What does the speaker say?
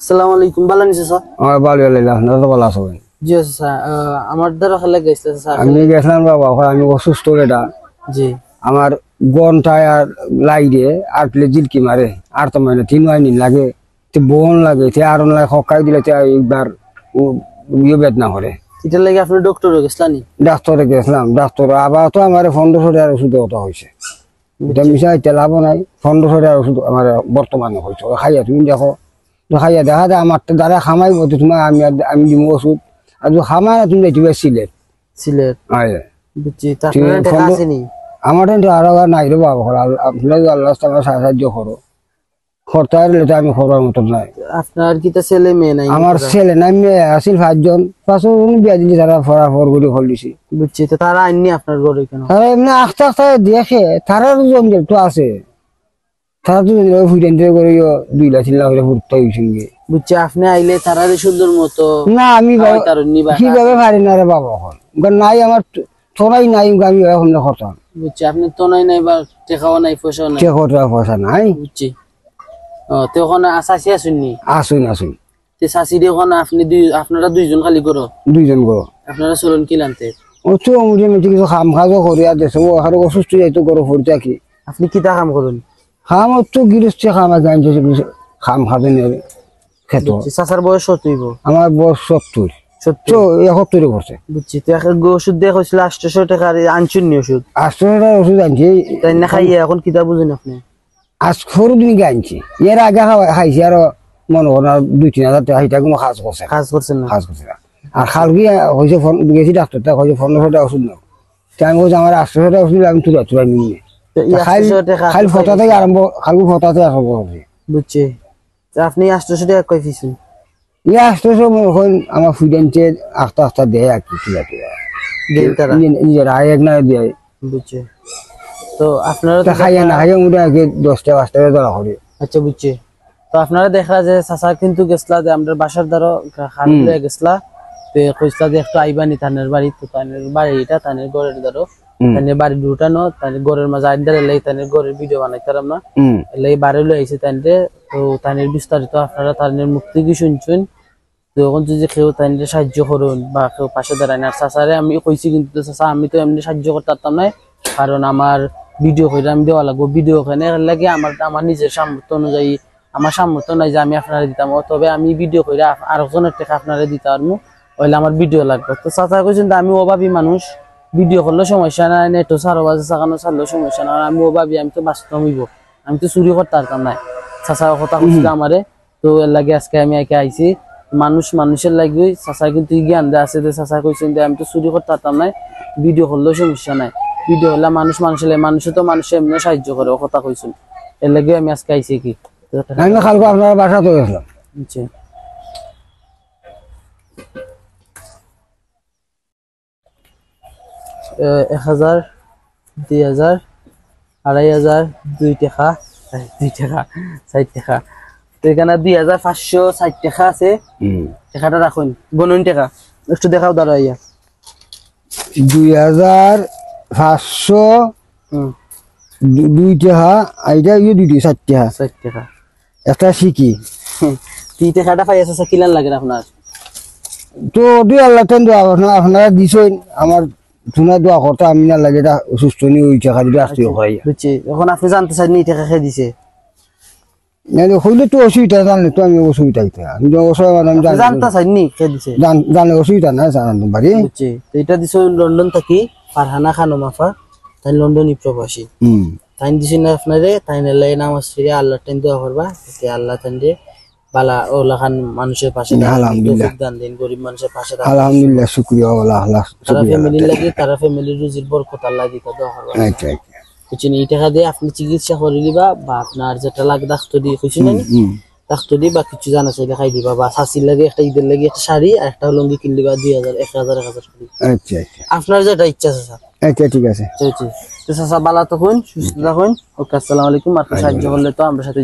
আসসালামু আলাইকুম, ভালো আছেন স্যার? ভালো আলহামদুলিল্লাহ, ভালো আছো? জি স্যার, আমার দ্বারা খেলা গেছিল স্যার। আমি গেছিলাম বাবা, আমি অসুস্থ এটা। জি, আমার গনটায় আর লাইরে আটলে জিলকি মারে, আর তো মানে 3 মাইনি লাগে, বোন লাগে, আর লাগে হকাই দিলে একবার বেদনা করে। এটার লাগে আপনি ডক্টরে গেছিলেন? ডাক্তারে গেছিলাম, ডাক্তার আবার তো আমার 1500 টাকার ওষুধ ওটা হয়েছে। এটা মিশা এটা লাভ নাই, 1500 টাকার ওষুধ আমার বর্তমানে হয়েছে। খাইয়া তুমি দেখো, খাইয়া দেখা যায় আমার দ্বারা খামাইব তোমার, আমি দিব ওষুধ, আর খামাই না তুমি দেখবে সিলেট সিলেট। বুঝছি, আমার আরো নাই রে বাবা, আপনার আল্লাহ সাহায্য করো, খরচা আমি খবরের মতন নাই। আপনার কি ছেলে মেয়ে নাই? আমার ছেলে নাই, মেয়ে আসিল 5 জন, 5 বিয়া দিলি, তারা ফরাফর করে ফল দিছি। বুঝছি, তো তারা আইননি আপনার ঘরে কেন? তারা এমনি আস্তে আস্তে দেখে, তারার জঞ্জল তো আছে, তারা তো ফুটেন করে 2 লাখ 3 লাখ করে ফুটতে হয়েছে। বুঝছি, আপনি আইলে তারা সুন্দর মতো না, আমি কিভাবে পারি না রে বাবা, নাই আমার তোরাই নাই, আমি এখন কথা। বুঝছি, আপনি তো নাই বা টেকাও নাই, পয়সাও নাই। পয়সা নাই। বুঝছি, তো ওখানে আসাসি আসুননি? আসুন তে শাশি দিয়ে ওখানে আপনারা 2 জন খালি করো? 2 জন করো। আপনারা চলুন কি লানতে? ও তো কিছু খাম খাজও করি, আর দেশ অসুস্থ যাইতো করো ফুরতে কি। আপনি কি তা কাম করুন? খাম তো গৃহস্থ খাম আছে, খাম খাবে নেবে খেত। চাচার বয়স কত হইব? আমার বয়স 70। 71 করছে। বুঝছি, তো ওষুধ দিয়ে কইছিল 800 টাকা আনছুন নি ওষুধ? 800 টাকার ওষুধ আনছি, তাই না খাইয়ে এখন কিতা বুঝেন আপনি? আজ খরু দিনকে আনছি, এর আগে খাইছি আরো মনে করেন 2-3 হাজার টাকা, এটা কোনো কাজ করছে না। আর খালকি হয়েছে গেছি ডাক্তার, তা হয়েছে 1500 টাকা ওষুধ নাও। আমি বলছি আমার 800 টাকা ওষুধ আমি তুলা নিয়ে খালি ফটা থেকে আরম্ভ, খালি ফটাতে আরম্ভ করছি। বুঝছি, আপনি 800 টাকা কই ফিসুন? 800 আমার ফুডেন্টে আস্তে দেয় আর কি, নিজের আয় এক না দেয়। বুঝছি, তো আপনারা খাইয়া না খাইয়া মোটা 10টা 5টা ধরা করি। আচ্ছা, বুঝছি, তো আপনারা দেখা যে চাচা কিন্তু গেছলা যে আমরা বাসার দ্বারা খালে গেছলা, তো কইসলা যে একটু আইবানি তানের বাড়ি, তো তানের বাড়িটা তানের ঘরের দ্বারা, তানের বাড়ি ঢুটানো, তানের ঘরের মাঝে আইডারে লাই তানের ঘরের ভিডিও বানাইতাম না, এলাই বাড়ি লই আইছে তানরে। তো তানের বিস্তারিত আপনারা তানের মুখ থেকে শুনছেন। তখন যদি কেউ তাদের সাহায্য করুন বা কেউ পাশে দাঁড়ায় না, চাচারে আমি কইছি কিন্তু চাচা আমি তো এমনি সাহায্য করতে পারতাম না, কারণ আমার ভিডিও করে আমি দেওয়া লাগবো, ভিডিও ওখানে লাগে আমার নিজের সামর্থ্য অনুযায়ী, আমার সামর্থ্য নাই যে আমি আপনারা দিতাম, তবে আমি ভিডিও করে আরেকজনের টাকা আপনারা দিতে পারবো, ওইলে আমার ভিডিও লাগবে। তো চাচা কইছেন আমি অভাবী মানুষ, ভিডিও করলে সমস্যা নাই, নেটো সারো বাজে চাকানো ছাড়লেও সমস্যা নাই, আমি অভাবী, আমি তো বাস্তব হইব, আমি তো চুরি করতে পারতাম না। চাচা কথা কইছিল আমারে, তো এর লাগে আজকে আমি একে আইছি। মানুষের লাগবে চাচা কিন্তু জ্ঞান দেওয়া আছে, চাচা কইছেন যে আমি তো চুরি করতে পারতাম না, ভিডিও করলেও সমস্যা নাই, ভিডিও হলে মানুষে তো মানুষের এমনি সাহায্য করে, ও কথা কইছেন, এর লাগে আমি আজকে আইছি। কি আমি কালকে আপনার বাসা তো গেছিলাম। আচ্ছা, 1000 2000 2500 2 টাকা 4 টাকা, তো এখানে 2560 টাকা আছে। টাকাটা রাখুন, গনুন টাকা একটু দেখাও দাঁড়াইয়া। 2500 2 টাকা, এইটা 4 টাকা। 4 টাকা একটা শিখি 3 টাকাটা পাই আছে, কিলান লাগে আপনার? তো আল্লাহ আপনারা দিছেন, আমার শোনা দোয়া করতে আমি না লাগে, এটা সুস্থ নিয়ে ওই টাকা দিতে আসতে হয়। বুঝছি, এখন আপনি জানতে চান নি টাকা খেয়ে দিছে? হইলে তো অসুবিধা, জানলে তো আমি অসুবিধা জানতে চাইনি খেয়ে দিছে, জানলে অসুবিধা নাই জানাতে পারি। বুঝছি, তো এটা দিছে লন্ডন থাকি ফারহানা খানম আফা, তাই লন্ডনই প্রবাসী। তাই দিছি না আপনারে, তাই নালে নামাজ পড়ে আল্লাহর টাইম দোয়া করবা, যাতে আল্লাহ তানরে বালা ওলা খান মানুষের পাশে দান দিন, গরিব মানুষের পাশে। আলহামদুলিল্লাহ, শুকরিয়া আল্লাহ। তারা ফ্যামিলির লাগে, তারা ফ্যামিলির রুজির বরকত আল্লাহ দিতে দোয়া করবা। আচ্ছা বুঝছেন, এই টাকা দিয়ে আপনি চিকিৎসা করে দিবা, বা আপনার যেটা লাগে ডাক্তার দিয়ে খুশি না ডাক্তার দিয়ে, বা কিছু জানা চাইলে খাই দিবা, বা শাশির লাগে একটা, ঈদের লাগে একটা শাড়ি আর একটা লুঙ্গি কিনলি বা 2000 1000 করে। আচ্ছা, আপনার যেটা ইচ্ছা আছে। আচ্ছা, ঠিক আছে। তো চাচা ভালো থাকুন, সুস্থ থাকুন। ওকে, আসসালামু আলাইকুম। আপনার সাহায্য করলে তো আমরা সাথে